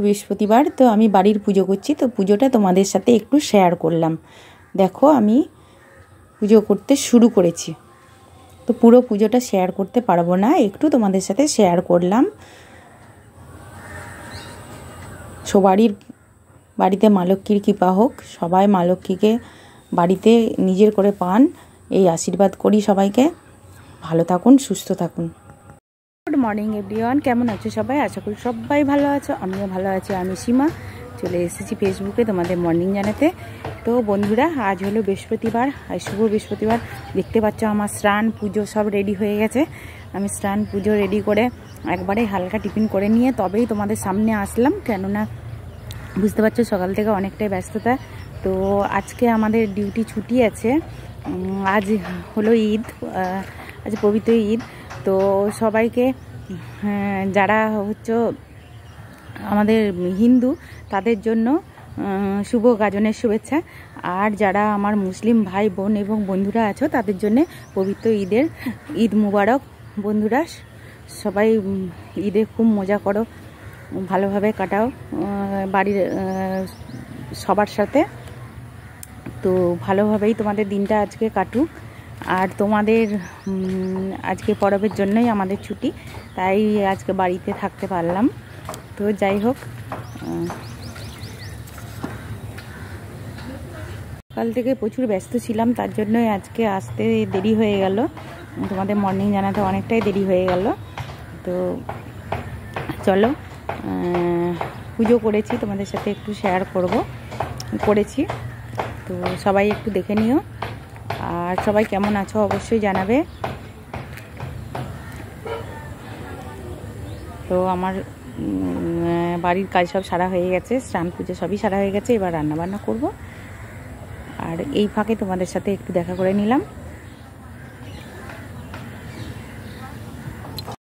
বৃহস্পতিবার, তো আমি বাড়ির পুজো করছি, তো পুজোটা তোমাদের সাথে একটু শেয়ার করলাম। দেখো আমি পুজো করতে শুরু করেছি, তো পুরো পুজোটা শেয়ার করতে পারবো না, একটু তোমাদের সাথে শেয়ার করলাম। সবারই বাড়িতে মা লক্ষ্মীর কৃপা হোক, সবাই মা লক্ষ্মীকে বাড়িতে নিজের করে পান, এই আশীর্বাদ করি সবাইকে। ভালো থাকুন, সুস্থ থাকুন। গুড মর্নিং এভরিওয়ান, কেমন আছো সবাই? আশা করি সবাই ভালো আছো, আমিও ভালো আছি। আমি সীমা চলে এসেছি ফেসবুকে তোমাদের মর্নিং জানাতে। তো বন্ধুরা, আজ হলো বৃহস্পতিবার, আর শুভ বৃহস্পতিবার। দেখতে পাচ্ছ আমার স্নান পুজো সব রেডি হয়ে গেছে। আমি স্নান পুজো রেডি করে একবারে হালকা টিফিন করে নিয়ে তবেই তোমাদের সামনে আসলাম, কেননা বুঝতে পারছো সকাল থেকে অনেকটাই ব্যস্ততা। তো আজকে আমাদের ডিউটি ছুটি আছে, আজ হলো ঈদ, আজ পবিত্র ঈদ। তো সবাইকে যারা হচ্ছে আমাদের হিন্দু তাদের জন্য শুভ গাজনের শুভেচ্ছা, আর যারা আমার মুসলিম ভাই বোন এবং বন্ধুরা আছো তাদের জন্য পবিত্র ঈদ মুবারক। বন্ধুরা সবাই ঈদে খুব মজা করো, ভালোভাবে কাটাও বাড়ির সবার সাথে। তো ভালোভাবেই তোমাদের দিনটা আজকে কাটুক। আর তোমাদের আজকে পরবের জন্যই আমাদের ছুটি, তাই আজকে বাড়িতে থাকতে পারলাম। তো যাই হোক, সকাল থেকে প্রচুর ব্যস্ত ছিলাম, তার জন্যই আজকে আসতে দেরি হয়ে গেল, তোমাদের মর্নিং জানাতে অনেকটাই দেরি হয়ে গেল। তো চলো, পুজো করেছি, তোমাদের সাথে একটু শেয়ার করেছি। তো সবাই একটু দেখে নিও, আর সবাই কেমন আছো অবশ্যই জানাবে। তো আমার বাড়ির কাজ সব সারা হয়ে গেছে, স্নান পুজো সবই সারা হয়ে গেছে, এবার রান্নাবান্না করব। আর এই ফাঁকে তোমাদের সাথে একটু দেখা করে নিলাম।